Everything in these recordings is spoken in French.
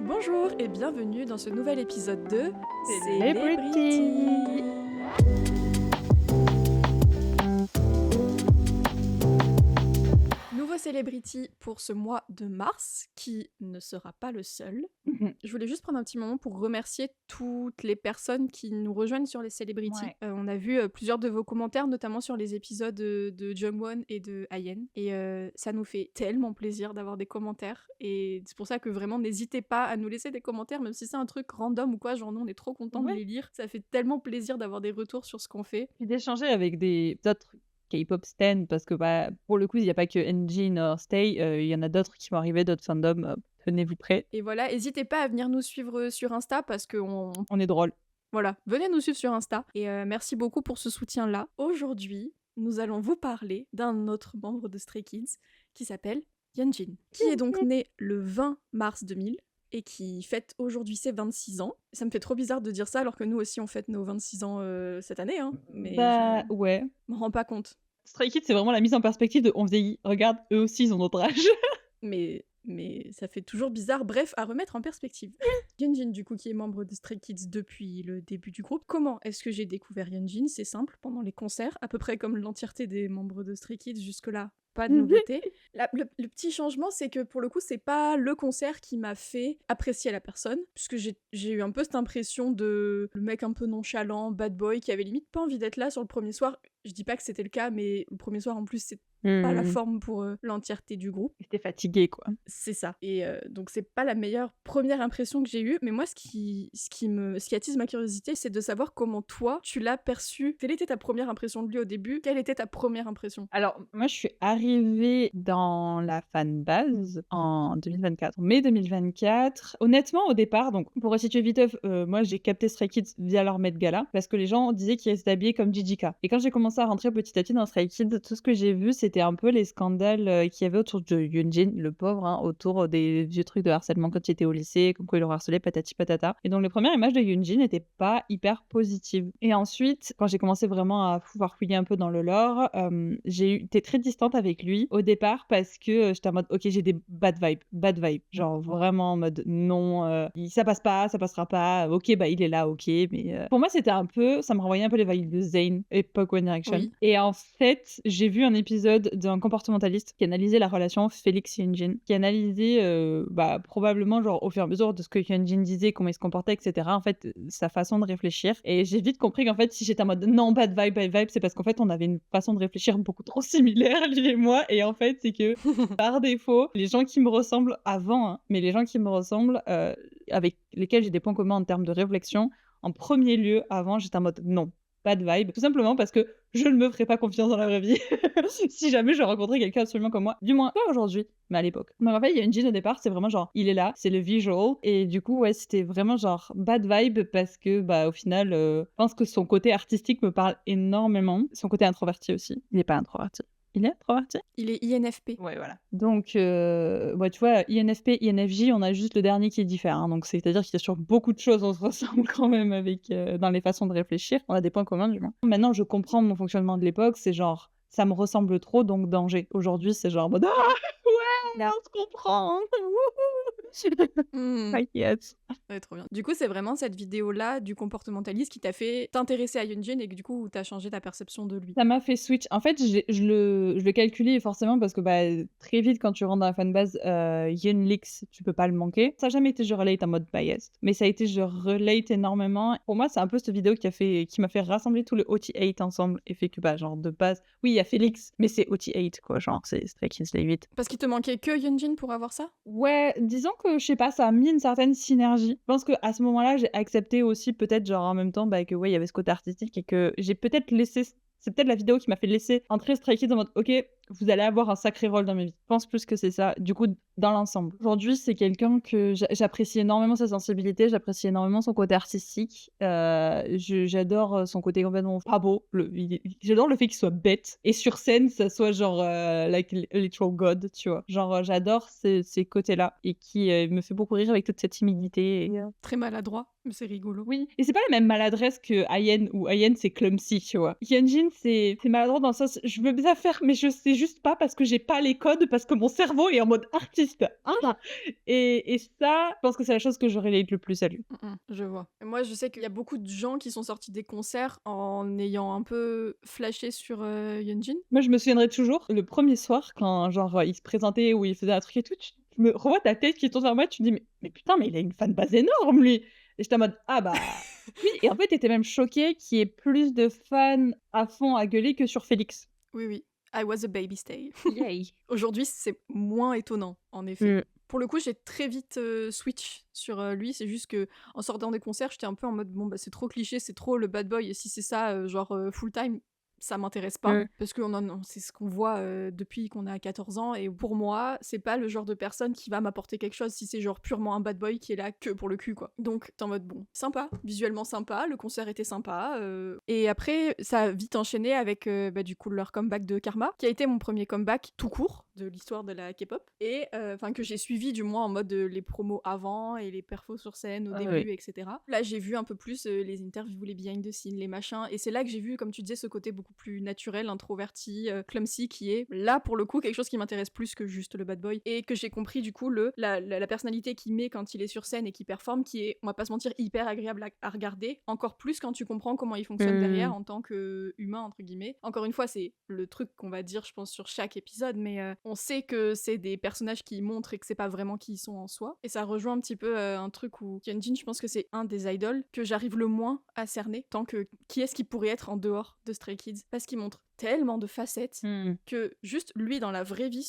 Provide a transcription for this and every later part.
Bonjour et bienvenue dans ce nouvel épisode de Celebrity. Nouveau Celebrity pour ce mois de mars, qui ne sera pas le seul. Je voulais juste prendre un petit moment pour remercier toutes les personnes qui nous rejoignent sur les Celebrity. Ouais. On a vu plusieurs de vos commentaires, notamment sur les épisodes de Jungwon et de Ayen. Et ça nous fait tellement plaisir d'avoir des commentaires. Et c'est pour ça que vraiment, n'hésitez pas à nous laisser des commentaires, même si c'est un truc random ou quoi. Genre, nous, on est trop contents de Ouais. les lire. Ça fait tellement plaisir d'avoir des retours sur ce qu'on fait. Puis d'échanger avec d'autres K-pop stans parce que pour le coup, il n'y a pas que Engine or Stay, il y en a d'autres qui vont arriver, d'autres fandoms, tenez-vous prêts. Et voilà, n'hésitez pas à venir nous suivre sur Insta parce que On est drôle. voilà, venez nous suivre sur Insta. Et merci beaucoup pour ce soutien-là. Aujourd'hui, nous allons vous parler d'un autre membre de Stray Kids qui s'appelle Yeonjin, qui est donc né le 20 mars 2000 et qui fête aujourd'hui ses 26 ans. Ça me fait trop bizarre de dire ça alors que nous aussi on fête nos 26 ans cette année, hein. Mais je Ouais. m'en rends pas compte. Stray Kids, c'est vraiment la mise en perspective de on vieillit. Regarde, eux aussi, ils ont notre âge. Mais ça fait toujours bizarre. Bref, à remettre en perspective. Yeonjin, du coup, qui est membre de Stray Kids depuis le début du groupe. Comment est-ce que j'ai découvert Yeonjin? C'est simple, pendant les concerts, à peu près comme l'entièreté des membres de Stray Kids jusque-là. Pas de nouveauté. Le petit changement, c'est que pour le coup, c'est pas le concert qui m'a fait apprécier la personne, puisque j'ai eu un peu cette impression de le mec un peu nonchalant, bad boy, qui avait limite pas envie d'être là sur le premier soir. Je dis pas que c'était le cas, mais le premier soir en plus, c'est pas la forme pour l'entièreté du groupe. J'étais fatiguée, quoi. C'est ça. Et donc c'est pas la meilleure première impression que j'ai eue, mais moi ce qui attise ma curiosité, c'est de savoir comment toi tu l'as perçu. Quelle était ta première impression de lui au début? Quelle était ta première impression? Alors, moi, je suis arrivée dans la fanbase en 2024, mai 2024. Honnêtement, au départ, donc pour resituer vite, moi, j'ai capté Stray Kids via leur Met Gala parce que les gens disaient qu'ils restaient habillés comme JJK. Et quand j'ai commencé à rentrer petit à petit dans Stray Kids, tout ce que j'ai vu, c'était un peu les scandales qu'il y avait autour de Yeonjin, le pauvre, hein, autour des vieux trucs de harcèlement quand il était au lycée, comme quoi il le harcelait, patati patata. Et donc, les premières images de Yeonjin n'étaient pas hyper positives. Et ensuite, quand j'ai commencé vraiment à pouvoir fouiller un peu dans le lore, j'ai été très distante avec lui au départ parce que j'étais en mode ok, j'ai des bad vibes, genre vraiment en mode non, ça passe pas, ça passera pas, ok, bah il est là, ok, mais pour moi c'était un peu, ça me renvoyait un peu les vibes de Zayn, époque One Direction. Oui. Et en fait, j'ai vu un épisode d'un comportementaliste qui analysait la relation Félix Hyunjin, qui analysait probablement genre au fur et à mesure de ce que Hyunjin disait, comment il se comportait, etc. En fait, sa façon de réfléchir. Et j'ai vite compris qu'en fait, si j'étais en mode non, bad vibe, c'est parce qu'en fait, on avait une façon de réfléchir beaucoup trop similaire, lui et moi. Et en fait, c'est que par défaut, les gens qui me ressemblent avant, hein, mais les gens qui me ressemblent, avec lesquels j'ai des points communs en termes de réflexion, en premier lieu, avant, j'étais en mode non, pas de vibe. Tout simplement parce que je ne me ferais pas confiance dans la vraie vie si jamais je rencontrais quelqu'un absolument comme moi. Du moins, pas aujourd'hui, mais à l'époque. Mais en fait, il y a une jean au départ, c'est vraiment genre, il est là, c'est le visual. Et du coup, ouais, c'était vraiment genre bad vibe parce que, au final, je pense que son côté artistique me parle énormément. Son côté introverti aussi. Il n'est pas introverti. Il est introverti? Il est INFP. Ouais, voilà. Donc, tu vois, INFP, INFJ, on a juste le dernier qui est différent. Donc, c'est-à-dire qu'il y a sur beaucoup de choses, on se ressemble quand même avec, dans les façons de réfléchir. On a des points communs, du moins. Maintenant, je comprends mon fonctionnement de l'époque. C'est genre, ça me ressemble trop, donc danger. Aujourd'hui, c'est genre, en mode, ah ouais, on se comprend. T'inquiète. Ouais, trop bien. Du coup, c'est vraiment cette vidéo-là du comportementaliste qui t'a fait t'intéresser à Yeonjin et que du coup, t'as changé ta perception de lui. Ça m'a fait switch. En fait, je le calculais forcément parce que très vite, quand tu rentres dans la fanbase Yeonlix, tu peux pas le manquer. Ça n'a jamais été je relate en mode biased, mais ça a été je relate énormément. Pour moi, c'est un peu cette vidéo qui m'a fait rassembler tout le OT8 ensemble et fait que, genre, de base, oui, il y a Félix, mais c'est OT8, quoi. Genre, c'est Stray Kids les 8. Parce qu'il te manquait que Yeonjin pour avoir ça? Ouais, disons que, je sais pas, ça a mis une certaine synergie. Je pense qu'à ce moment-là, j'ai accepté aussi peut-être, genre, en même temps, que ouais, il y avait ce côté artistique et que j'ai peut-être laissé. C'est peut-être la vidéo qui m'a fait laisser entrer Stray Kids en mode ok, vous allez avoir un sacré rôle dans ma vie. Je pense plus que c'est ça, du coup, dans l'ensemble. Aujourd'hui, c'est quelqu'un que j'apprécie énormément sa sensibilité, j'apprécie énormément son côté artistique. J'adore son côté complètement pas beau. J'adore le fait qu'il soit bête. Et sur scène, ça soit genre like a literal god, tu vois. Genre, j'adore ces côtés-là et qui me fait beaucoup rire avec toute cette timidité. Très maladroit, mais c'est rigolo. Oui, et c'est pas la même maladresse que Ayen, où Ayen c'est clumsy, tu vois. Hyunjin, c'est maladroit dans le sens, je veux bien faire, mais je sais juste pas parce que j'ai pas les codes, parce que mon cerveau est en mode artiste. Ah! Et ça, je pense que c'est la chose que je relate le plus à lui. Je vois. Et moi, je sais qu'il y a beaucoup de gens qui sont sortis des concerts en ayant un peu flashé sur Yeonjin. Moi, je me souviendrai toujours, le premier soir, quand genre, il se présentait ou il faisait un truc et tout, tu me revois ta tête qui tourne vers moi, tu te dis: «Mais putain, mais il a une fanbase énorme lui!» Et j'étais en mode: «Ah bah, oui» et en fait, tu étais même choquée qu'il y ait plus de fans à fond à gueuler que sur Félix. Oui, oui. I was a baby stay. Yay! Aujourd'hui, c'est moins étonnant, en effet. Pour le coup, j'ai très vite switch sur lui. C'est juste que en sortant des concerts, j'étais un peu en mode bon bah c'est trop cliché, c'est trop le bad boy. Et si c'est ça, genre full time, ça m'intéresse pas parce que c'est ce qu'on voit depuis qu'on a 14 ans. Et pour moi, c'est pas le genre de personne qui va m'apporter quelque chose si c'est genre purement un bad boy qui est là que pour le cul quoi. Donc t'es en mode bon, sympa, visuellement sympa, le concert était sympa. Et après, ça a vite enchaîné avec du coup leur comeback de Karma, qui a été mon premier comeback tout court de l'histoire de la K-pop et enfin que j'ai suivi du moins en mode les promos avant et les perfos sur scène au début, etc. Là, j'ai vu un peu plus les interviews, les behind the scenes, les machins, et c'est là que j'ai vu, comme tu disais, ce côté beaucoup plus naturel, introverti, clumsy, qui est là pour le coup quelque chose qui m'intéresse plus que juste le bad boy, et que j'ai compris du coup la personnalité qu'il met quand il est sur scène et qu'il performe, qui est, on va pas se mentir, hyper agréable à regarder, encore plus quand tu comprends comment il fonctionne derrière en tant que humain entre guillemets. Encore une fois, c'est le truc qu'on va dire, je pense, sur chaque épisode, mais on sait que c'est des personnages qui montrent et que c'est pas vraiment qui ils sont en soi. Et ça rejoint un petit peu un truc où Hyunjin, je pense que c'est un des idoles que j'arrive le moins à cerner, tant que qui est-ce qui pourrait être en dehors de Stray Kids, parce qu'il montre tellement de facettes que juste lui dans la vraie vie,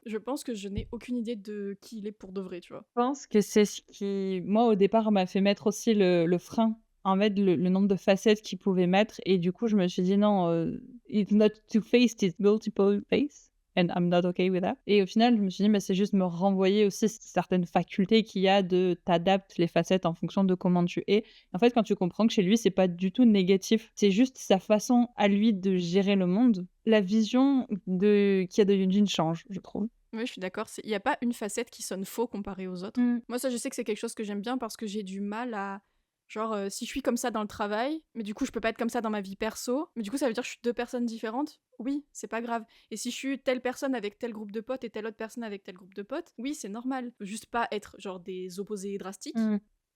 je pense que je n'ai aucune idée de qui il est pour de vrai, tu vois. Je pense que c'est ce qui, moi, au départ, m'a fait mettre aussi le frein, en fait, le nombre de facettes qu'il pouvait mettre et du coup, je me suis dit: «Non, it's not two-faced, it's multiple face and I'm not okay with that» et au final, je me suis dit: «Mais c'est juste me renvoyer aussi certaines facultés qu'il y a de t'adaptes les facettes en fonction de comment tu es». En fait, quand tu comprends que chez lui, c'est pas du tout négatif, c'est juste sa façon à lui de gérer le monde, la vision qu'il y a de Hyunjin change, je trouve. Oui, je suis d'accord. Il n'y a pas une facette qui sonne faux comparée aux autres. Moi, ça, je sais que c'est quelque chose que j'aime bien parce que j'ai du mal à... Genre, si je suis comme ça dans le travail, mais du coup, je peux pas être comme ça dans ma vie perso, mais du coup, ça veut dire que je suis deux personnes différentes. Oui, c'est pas grave. Et si je suis telle personne avec tel groupe de potes et telle autre personne avec tel groupe de potes, oui, c'est normal. Faut juste pas être, genre, des opposés drastiques.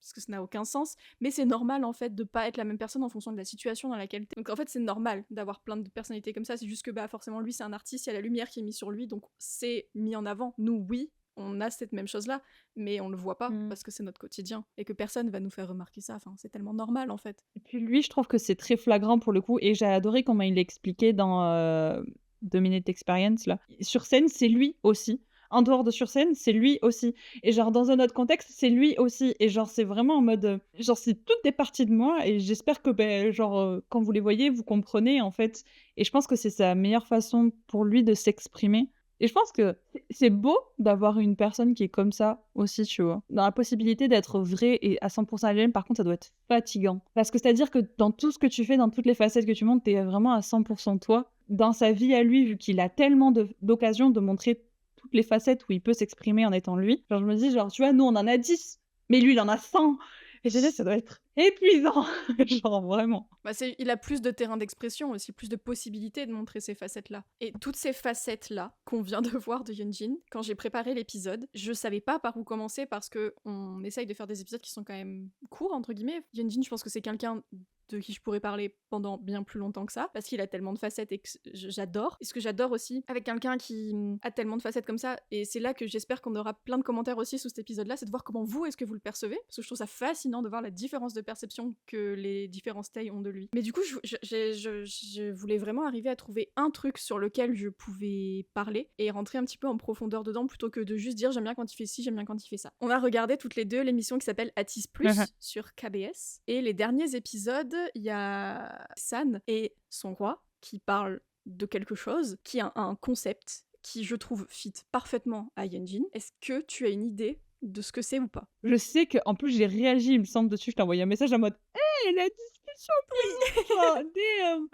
Parce que ça n'a aucun sens, mais c'est normal en fait de pas être la même personne en fonction de la situation dans laquelle t'es. Donc en fait c'est normal d'avoir plein de personnalités comme ça, c'est juste que bah forcément lui c'est un artiste, il y a la lumière qui est mise sur lui, donc c'est mis en avant. Nous oui, on a cette même chose là, mais on le voit pas parce que c'est notre quotidien et que personne va nous faire remarquer ça, enfin c'est tellement normal en fait. Et puis lui, je trouve que c'est très flagrant pour le coup et j'ai adoré comment il l'expliquait dans, 2 Minutes Experience là. Sur scène, c'est lui aussi. En dehors de sur scène, c'est lui aussi et genre dans un autre contexte, c'est lui aussi et genre c'est vraiment en mode, genre c'est toutes des parties de moi et j'espère que, beh, genre, quand vous les voyez, vous comprenez en fait et je pense que c'est sa meilleure façon pour lui de s'exprimer et je pense que c'est beau d'avoir une personne qui est comme ça aussi, tu vois? Dans la possibilité d'être vrai et à 100 elle-même, par contre, ça doit être fatigant. Parce que c'est-à-dire que dans tout ce que tu fais, dans toutes les facettes que tu montres, tu es vraiment à 100 toi. Dans sa vie à lui, vu qu'il a tellement d'occasions de montrer toutes les facettes où il peut s'exprimer en étant lui, genre je me dis genre, tu vois, nous on en a 10, mais lui il en a 100 et je dis: «Ça doit être épuisant!» genre vraiment. Bah il a plus de terrain d'expression aussi, plus de possibilités de montrer ces facettes-là. Et toutes ces facettes-là qu'on vient de voir de Hyunjin, quand j'ai préparé l'épisode, je savais pas par où commencer parce que on essaye de faire des épisodes qui sont quand même courts, entre guillemets. Hyunjin, je pense que c'est quelqu'un de qui je pourrais parler pendant bien plus longtemps que ça, parce qu'il a tellement de facettes et que j'adore. Et ce que j'adore aussi, avec quelqu'un qui a tellement de facettes comme ça, et c'est là que j'espère qu'on aura plein de commentaires aussi sous cet épisode-là, c'est de voir comment vous, est-ce que vous le percevez, parce que je trouve ça fascinant de voir la différence de perception que les différents stays ont de lui. Mais du coup, je voulais vraiment arriver à trouver un truc sur lequel je pouvais parler et rentrer un petit peu en profondeur dedans, plutôt que de juste dire j'aime bien quand il fait ci, j'aime bien quand il fait ça. On a regardé toutes les deux l'émission qui s'appelle Atis Plus sur KBS, et les derniers épisodes, il y a San et son roi qui parlent de quelque chose, qui a un concept qui, je trouve, fit parfaitement à Hyunjin. Est-ce que tu as une idée de ce que c'est ou pas? Je sais qu'en plus j'ai réagi, il me semble, dessus, je t'ai envoyé un message en mode: «Hey, la discussion!» Oh damn!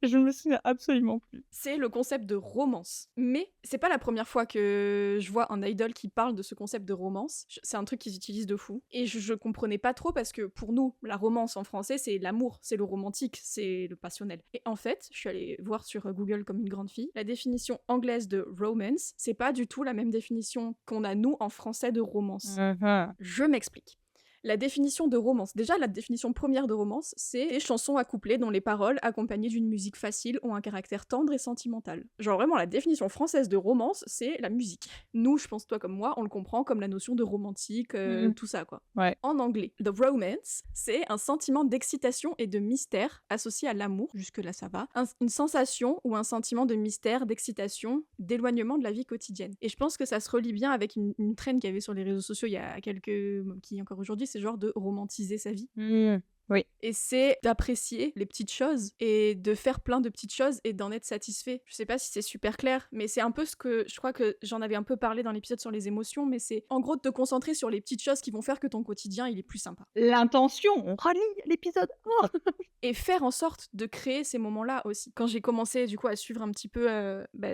Je me souviens absolument plus. C'est le concept de romance. Mais c'est pas la première fois que je vois un idol qui parle de ce concept de romance. C'est un truc qu'ils utilisent de fou. Et je comprenais pas trop parce que pour nous, la romance en français, c'est l'amour, c'est le romantique, c'est le passionnel. Et en fait, je suis allée voir sur Google comme une grande fille, la définition anglaise de romance, c'est pas du tout la même définition qu'on a nous en français de romance. Je m'explique. La définition de romance, déjà la définition première de romance, c'est des chansons accouplées dont les paroles, accompagnées d'une musique facile, ont un caractère tendre et sentimental. Genre vraiment la définition française de romance, c'est la musique. Nous, je pense toi comme moi, on le comprend comme la notion de romantique, tout ça quoi. Ouais. En anglais, the romance, c'est un sentiment d'excitation et de mystère associé à l'amour, jusque-là ça va, une sensation ou un sentiment de mystère, d'excitation, d'éloignement de la vie quotidienne. Et je pense que ça se relie bien avec une trend qu'il y avait sur les réseaux sociaux il y a qui encore aujourd'hui, c'est genre de romantiser sa vie. Oui. Et c'est d'apprécier les petites choses et de faire plein de petites choses et d'en être satisfait. Je sais pas si c'est super clair, mais c'est un peu ce que je crois que j'en avais un peu parlé dans l'épisode sur les émotions, mais c'est en gros de te concentrer sur les petites choses qui vont faire que ton quotidien il est plus sympa. L'intention, on relie l'épisode. Et faire en sorte de créer ces moments-là aussi. Quand j'ai commencé du coup à suivre un petit peu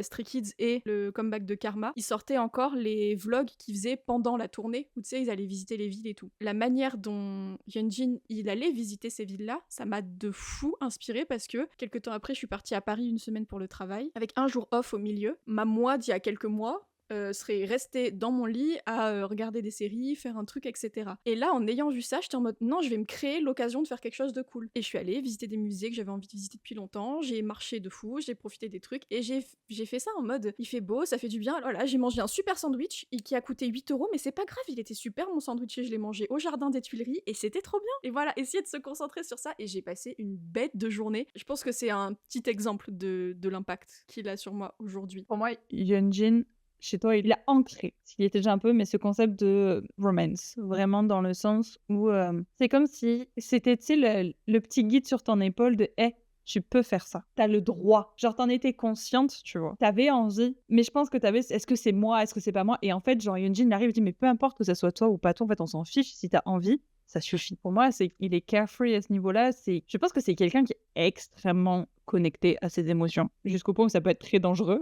Stray Kids et le comeback de Karma, ils sortaient encore les vlogs qu'ils faisaient pendant la tournée, où tu sais ils allaient visiter les villes et tout. La manière dont Hyunjin il allait visiter ces villes-là, ça m'a de fou inspiré parce que quelques temps après je suis partie à Paris une semaine pour le travail, avec un jour off au milieu. Ma moi d'il y a quelques mois serait restée dans mon lit à regarder des séries, faire un truc, etc. Et là, en ayant vu ça, j'étais en mode non, je vais me créer l'occasion de faire quelque chose de cool. Et je suis allée visiter des musées que j'avais envie de visiter depuis longtemps, j'ai marché de fou, j'ai profité des trucs, et j'ai fait ça en mode il fait beau, ça fait du bien. Voilà, j'ai mangé un super sandwich qui a coûté 8 €, mais c'est pas grave, il était super mon sandwich et je l'ai mangé au jardin des Tuileries et c'était trop bien. Et voilà, essayer de se concentrer sur ça, et j'ai passé une bête de journée. Je pense que c'est un petit exemple de l'impact qu'il a sur moi aujourd'hui. Pour moi, Hyunjin, chez toi, il a ancré, s'il y était déjà un peu, mais ce concept de romance, vraiment dans le sens où c'est comme si c'était, tu sais, le petit guide sur ton épaule de hey, tu peux faire ça, t'as le droit. Genre, t'en étais consciente, tu vois. T'avais envie, mais je pense que t'avais, est-ce que c'est moi, est-ce que c'est pas moi? Et en fait, genre, Hyunjin arrive et dit, mais peu importe que ça soit toi ou pas toi, en fait, on s'en fiche, si t'as envie, ça suffit. Pour moi, il est carefree à ce niveau-là. Je pense que c'est quelqu'un qui est extrêmement connecté à ses émotions, jusqu'au point où ça peut être très dangereux.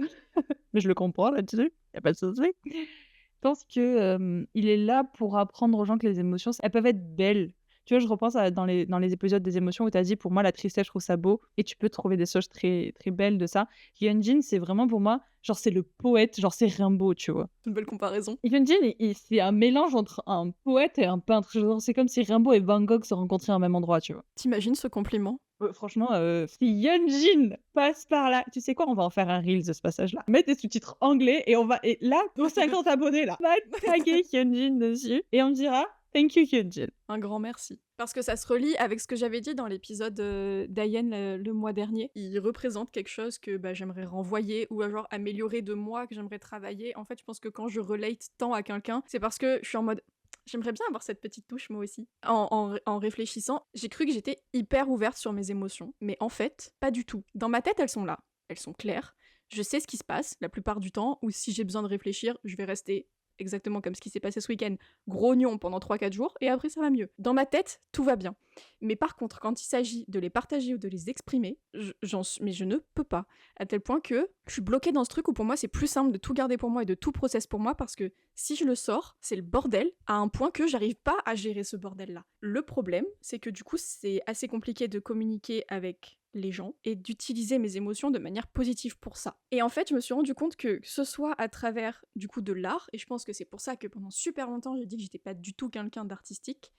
Mais je le comprends là-dessus, y a pas de souci. Je pense que il est là pour apprendre aux gens que les émotions, elles peuvent être belles. Tu vois, je repense dans les épisodes des émotions où tu as dit, pour moi, la tristesse, je trouve ça beau, et tu peux trouver des choses très, très belles de ça. Hyunjin, c'est vraiment pour moi, genre, c'est le poète, genre, c'est Rimbaud, tu vois. C'est une belle comparaison. Hyunjin, c'est un mélange entre un poète et un peintre. Genre, c'est comme si Rimbaud et Van Gogh se rencontraient au même endroit, tu vois. T'imagines ce compliment? Franchement, si Hyunjin passe par là, tu sais quoi, on va en faire un Reels de ce passage-là. Mettre des sous-titres anglais et là, nos 50 abonnés là, on va taguer Hyunjin dessus et on dira thank you Hyunjin. Un grand merci. Parce que ça se relie avec ce que j'avais dit dans l'épisode d'Ayen le mois dernier. Il représente quelque chose que j'aimerais renvoyer ou genre améliorer de moi, que j'aimerais travailler. En fait, je pense que quand je relate tant à quelqu'un, c'est parce que je suis en mode j'aimerais bien avoir cette petite touche moi aussi. En réfléchissant, j'ai cru que j'étais hyper ouverte sur mes émotions, mais en fait, pas du tout. Dans ma tête, elles sont là, elles sont claires. Je sais ce qui se passe la plupart du temps, ou si j'ai besoin de réfléchir, je vais rester exactement comme ce qui s'est passé ce week-end, grognon pendant 3-4 jours, et après ça va mieux. Dans ma tête, tout va bien. Mais par contre, quand il s'agit de les partager ou de les exprimer, mais je ne peux pas. À tel point que je suis bloquée dans ce truc où pour moi c'est plus simple de tout garder pour moi et de tout process pour moi, parce que si je le sors, c'est le bordel à un point que j'arrive pas à gérer ce bordel-là. Le problème, c'est que du coup c'est assez compliqué de communiquer avec les gens et d'utiliser mes émotions de manière positive pour ça. Et en fait, je me suis rendu compte que ce soit à travers du coup de l'art, et je pense que c'est pour ça que pendant super longtemps j'ai dit que j'étais pas du tout quelqu'un d'artistique,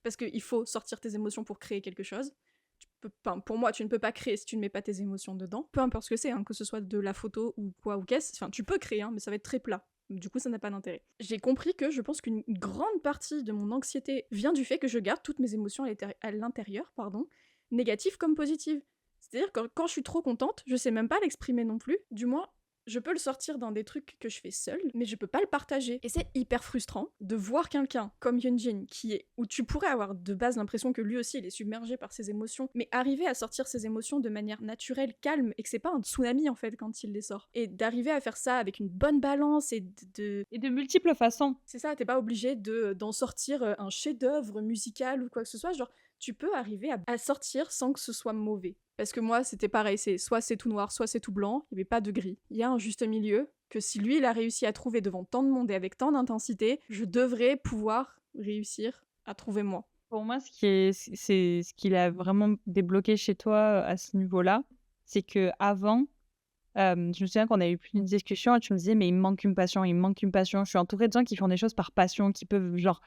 parce qu'il faut sortir tes émotions pour créer quelque chose. Pour moi, tu ne peux pas créer si tu ne mets pas tes émotions dedans, peu importe ce que c'est, hein, que ce soit de la photo ou quoi ou qu'est-ce, enfin tu peux créer, hein, mais ça va être très plat. Du coup, ça n'a pas d'intérêt. J'ai compris que je pense qu'une grande partie de mon anxiété vient du fait que je garde toutes mes émotions à l'intérieur, négatives comme positives. C'est-à-dire que quand je suis trop contente, je sais même pas l'exprimer non plus. Du moins, je peux le sortir dans des trucs que je fais seule, mais je peux pas le partager. Et c'est hyper frustrant de voir quelqu'un comme Hyunjin, où tu pourrais avoir de base l'impression que lui aussi il est submergé par ses émotions, mais arriver à sortir ses émotions de manière naturelle, calme, et que c'est pas un tsunami en fait quand il les sort. Et d'arriver à faire ça avec une bonne balance et de multiples façons. C'est ça, t'es pas obligé d'en sortir un chef-d'œuvre musical ou quoi que ce soit, genre tu peux arriver à sortir sans que ce soit mauvais. Parce que moi, c'était pareil, soit c'est tout noir, soit c'est tout blanc, il n'y avait pas de gris. Il y a un juste milieu que si lui, il a réussi à trouver devant tant de monde et avec tant d'intensité, je devrais pouvoir réussir à trouver moi. Pour moi, c'est ce qu'il a vraiment débloqué chez toi à ce niveau-là, c'est que avant, je me souviens qu'on avait eu une discussion et tu me disais, mais il me manque une passion, il me manque une passion. Je suis entourée de gens qui font des choses par passion, qui peuvent genre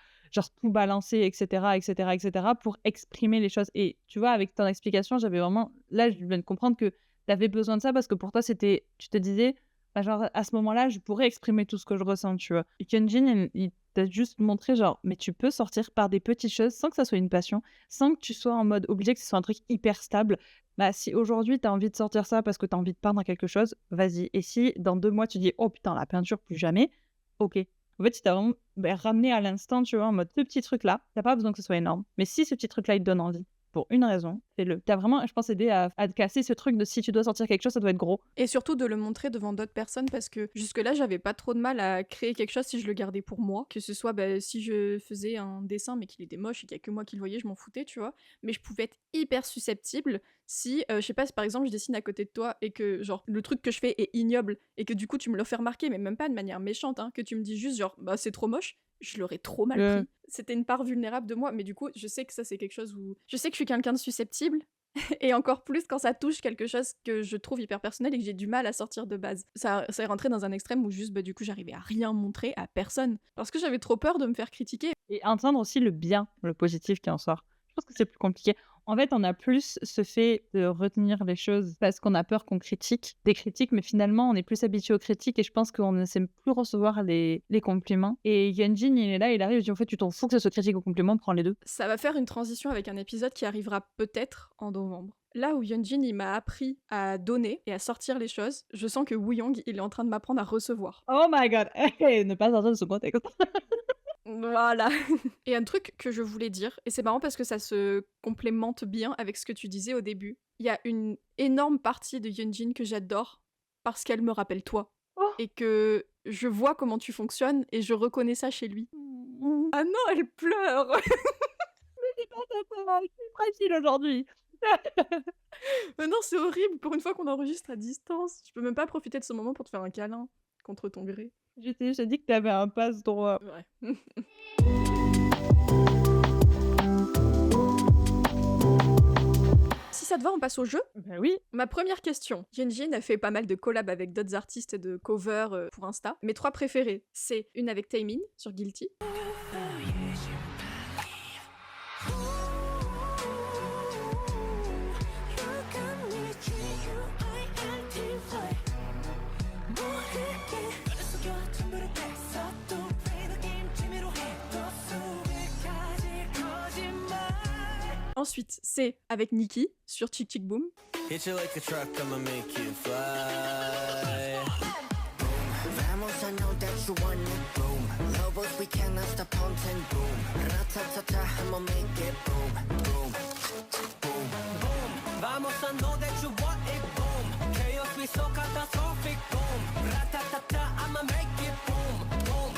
tout balancer, etc., etc., etc., pour exprimer les choses. Et tu vois, avec ton explication, j'avais vraiment, là, je viens de comprendre que tu avais besoin de ça parce que pour toi, tu te disais, bah, genre, à ce moment-là, je pourrais exprimer tout ce que je ressens, tu vois. Et Kyunjin, il t'a juste montré, genre, mais tu peux sortir par des petites choses sans que ça soit une passion, sans que tu sois en mode obligé que ce soit un truc hyper stable. Bah, si aujourd'hui, tu as envie de sortir ça parce que tu as envie de peindre quelque chose, vas-y. Et si dans 2 mois, tu dis: «Oh putain, la peinture, plus jamais», OK. En fait, si tu as vraiment, ramené à l'instant, tu vois, en mode ce petit truc-là, tu pas besoin que ce soit énorme. Mais si ce petit truc-là, il te donne envie, pour une raison, fais-le. Tu as vraiment, je pense, aidé à te casser ce truc de si tu dois sortir quelque chose, ça doit être gros. Et surtout de le montrer devant d'autres personnes parce que jusque-là, j'avais pas trop de mal à créer quelque chose si je le gardais pour moi. Que ce soit si je faisais un dessin mais qu'il était moche et qu'il y a que moi qui le voyais, je m'en foutais, tu vois. Mais je pouvais être hyper susceptible si, je sais pas, si par exemple je dessine à côté de toi et que genre le truc que je fais est ignoble et que du coup tu me le fais remarquer, mais même pas de manière méchante, hein, que tu me dis juste genre bah c'est trop moche, je l'aurais trop mal pris. C'était une part vulnérable de moi, mais du coup je sais que ça c'est quelque chose où... Je sais que je suis quelqu'un de susceptible, et encore plus quand ça touche quelque chose que je trouve hyper personnel et que j'ai du mal à sortir de base. Ça est rentré dans un extrême où juste, du coup, j'arrivais à rien montrer à personne. Parce que j'avais trop peur de me faire critiquer. Et entendre aussi le bien, le positif qui en sort. Je pense que c'est plus compliqué. En fait, on a plus ce fait de retenir les choses parce qu'on a peur qu'on critique des critiques, mais finalement, on est plus habitué aux critiques et je pense qu'on ne sait plus recevoir les compliments. Et Yunjin, il est là, il arrive, il dit en fait, tu t'en fous que ce soit critique ou compliment, prends les deux. Ça va faire une transition avec un épisode qui arrivera peut-être en novembre. Là où Yunjin, il m'a appris à donner et à sortir les choses, je sens que Woo-young, il est en train de m'apprendre à recevoir. Oh my god, ne pas sortir de ce contexte. Voilà. Et un truc que je voulais dire, et c'est marrant parce que ça se complémente bien avec ce que tu disais au début. Il y a une énorme partie de Yunjin que j'adore parce qu'elle me rappelle toi. Oh. Et que je vois comment tu fonctionnes et je reconnais ça chez lui. Ah non, elle pleure. Mais c'est pas ça, je suis fragile aujourd'hui. Mais non, c'est horrible. Pour une fois qu'on enregistre à distance, je peux même pas profiter de ce moment pour te faire un câlin contre ton gré. J'ai dit que t'avais un passe droit. Ouais. Si ça te va, on passe au jeu. Bah oui. Ma première question. Yunjin a fait pas mal de collabs avec d'autres artistes et de covers pour Insta. Mes 3 préférés, c'est une avec Taemin sur Guilty. Ensuite, c'est avec Nicki sur Chick Chick Boom. Hit you like a truck, I'ma make you fly. Vamos, I know that you want it, boom. Lobos, we cannot stop haunting, boom. Ratatata, I'ma make it, boom, boom, boom, boom. Vamos, I know that you want it, boom. Chaos, we so catastrophic, boom. Ratatata, I'ma make it, boom, boom,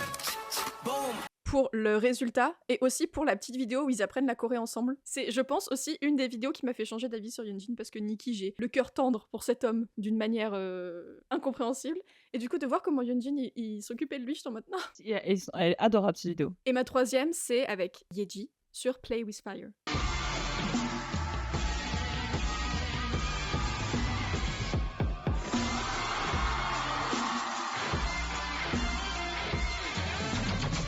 boom. Pour le résultat et aussi pour la petite vidéo où ils apprennent la Corée ensemble. C'est, je pense, aussi une des vidéos qui m'a fait changer d'avis sur Yunjin parce que Nicki, j'ai le cœur tendre pour cet homme d'une manière incompréhensible. Et du coup, de voir comment Yunjin il s'occupait de lui, je suis en mode non. Elle est adorable cette vidéo. Et ma troisième, c'est avec Yeji sur Play with Fire.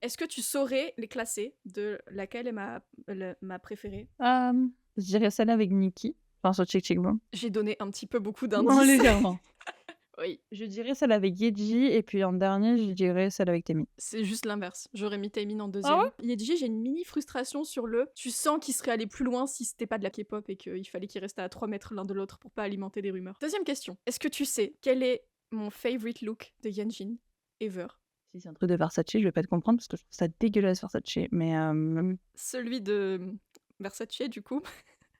Est-ce que tu saurais les classer de laquelle est ma préférée? Je dirais celle avec Nicki, enfin sur Chick Chick Boom. J'ai donné un petit peu beaucoup d'indices. Non, légèrement. Oui. Je dirais celle avec Yeji et puis en dernier, je dirais celle avec Taemin. C'est juste l'inverse. J'aurais mis Taemin en deuxième. Ah ouais? Yeji, j'ai une mini frustration sur le... Tu sens qu'il serait allé plus loin si c'était pas de la K-pop et qu'il fallait qu'il restait à 3 mètres l'un de l'autre pour pas alimenter des rumeurs. Deuxième question. Est-ce que tu sais quel est mon favorite look de Yunjin ever? Si c'est un truc de Versace, je vais pas te comprendre parce que je trouve ça dégueulasse Versace, mais Celui de Versace, du coup.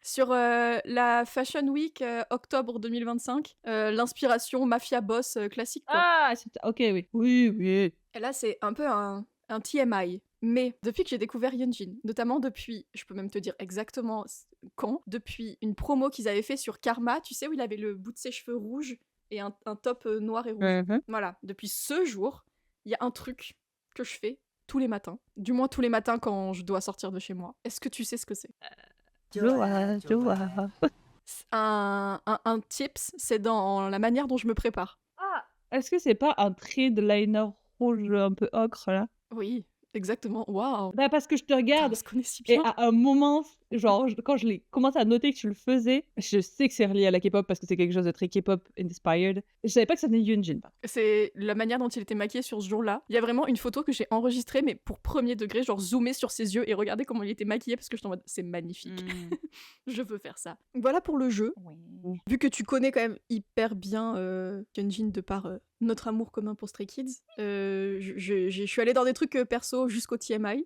Sur la Fashion Week octobre 2025, l'inspiration mafia boss classique, quoi. ah, ok, oui. Oui, oui. Et là, c'est un peu un TMI. Mais depuis que j'ai découvert Hyunjin, notamment depuis, je peux même te dire exactement quand, depuis une promo qu'ils avaient fait sur Karma, tu sais, où il avait le bout de ses cheveux rouges et un top noir et rouge. Mhm. Voilà, depuis ce jour, il y a un truc que je fais tous les matins. Du moins tous les matins quand je dois sortir de chez moi. Est-ce que tu sais ce que c'est? Joa. Un tips, c'est dans la manière dont je me prépare. Ah, est-ce que c'est pas un trait de liner rouge un peu ocre là? Oui, exactement. Waouh! Bah parce que je te Putain, regarde on se connaît si et bien. à un moment, genre quand je l'ai commencé à noter que tu le faisais, je sais que c'est relié à la K-pop parce que c'est quelque chose de très K-pop inspired. Je savais pas que ça venait de Hyunjin. C'est la manière dont il était maquillé sur ce jour-là. Il y a vraiment une photo que j'ai enregistrée, mais pour premier degré, genre zoomer sur ses yeux et regarder comment il était maquillé parce que je suis en mode c'est magnifique. Je veux faire ça. Voilà pour le jeu. Oui. Vu que tu connais quand même hyper bien Hyunjin de par notre amour commun pour Stray Kids, je suis allée dans des trucs perso jusqu'au TMI.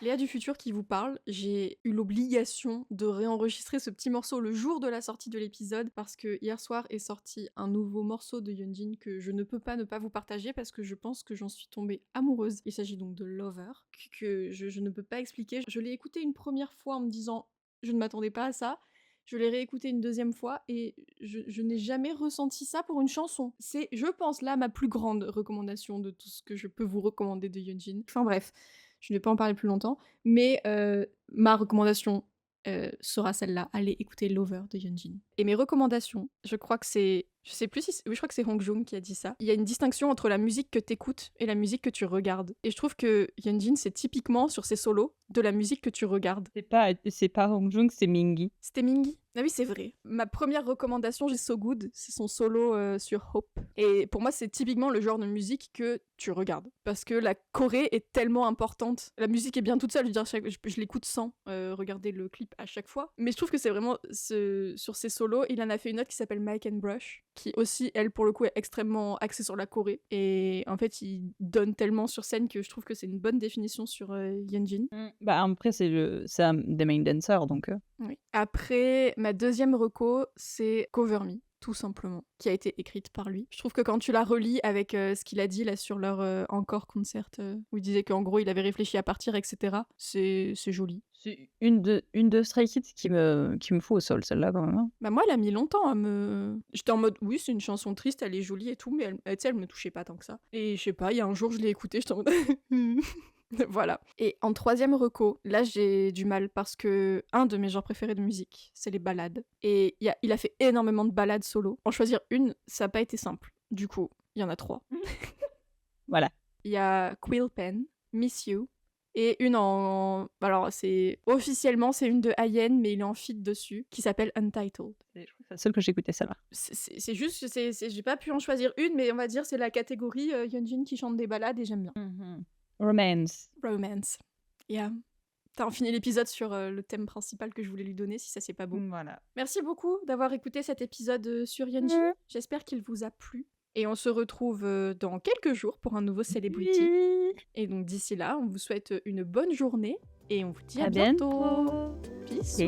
Léa du futur qui vous parle, j'ai eu l'obligation de réenregistrer ce petit morceau le jour de la sortie de l'épisode parce que hier soir est sorti un nouveau morceau de Hyunjin que je ne peux pas ne pas vous partager parce que je pense que j'en suis tombée amoureuse. Il s'agit donc de Lover, que je ne peux pas expliquer. Je l'ai écouté une première fois en me disant je ne m'attendais pas à ça. Je l'ai réécouté une deuxième fois et je n'ai jamais ressenti ça pour une chanson. C'est, je pense, là ma plus grande recommandation de tout ce que je peux vous recommander de Hyunjin. Enfin bref, je ne vais pas en parler plus longtemps, mais ma recommandation sera celle-là. Allez écouter Lover de Hyunjin. Et mes recommandations, je crois que c'est... Je sais plus si... Oui, je crois que c'est Hong Joong qui a dit ça. Il y a une distinction entre la musique que t'écoutes et la musique que tu regardes. Et je trouve que Hyunjin, c'est typiquement, sur ses solos, de la musique que tu regardes. C'est pas Hong Joong, c'est Mingi. C'était Mingi. Ah oui, c'est vrai. Ma première recommandation, j'ai So Good, c'est son solo sur Hope. Et pour moi, c'est typiquement le genre de musique que tu regardes. Parce que la choré est tellement importante. La musique est bien toute seule, je veux dire, je l'écoute sans regarder le clip à chaque fois. Mais je trouve que c'est vraiment sur ses solos, il en a fait une autre qui s'appelle Mic and Brush, qui aussi, elle, pour le coup, est extrêmement axée sur la choré. Et en fait, il donne tellement sur scène que je trouve que c'est une bonne définition sur Hyunjin. Bah après, c'est un des main dancers, donc... Oui. Après, ma deuxième reco, c'est Cover Me, tout simplement, qui a été écrite par lui. Je trouve que quand tu la relis avec ce qu'il a dit là sur leur encore concert, où il disait qu'en gros il avait réfléchi à partir, etc., c'est joli. C'est une de Stray Kids qui me fout au sol, celle-là, quand même. Hein. Bah moi, elle a mis longtemps à me... J'étais en mode, oui, c'est une chanson triste, elle est jolie et tout, mais elle me touchait pas tant que ça. Et je sais pas, il y a un jour, je l'ai écoutée, j'étais en mode... Voilà. Et en troisième reco, là j'ai du mal parce que un de mes genres préférés de musique, c'est les ballades. Et il a fait énormément de ballades solo. En choisir une, ça n'a pas été simple. Du coup, il y en a 3. Voilà. Il y a Quill Pen, Miss You, et une en... Alors, officiellement, c'est une de Ayen, mais il est en feat dessus, qui s'appelle Untitled. Je crois que c'est la seule que j'écoutais, celle-là. C'est juste que j'ai pas pu en choisir une, mais on va dire c'est la catégorie Hyunjin qui chante des ballades et j'aime bien. Romance. Yeah. T'as fini l'épisode sur le thème principal que je voulais lui donner, si ça c'est pas beau. Voilà. Merci beaucoup d'avoir écouté cet épisode sur Hyunjin. J'espère qu'il vous a plu. Et on se retrouve dans quelques jours pour un nouveau Celebrity. Et donc d'ici là, on vous souhaite une bonne journée et on vous dit à bientôt. Peace.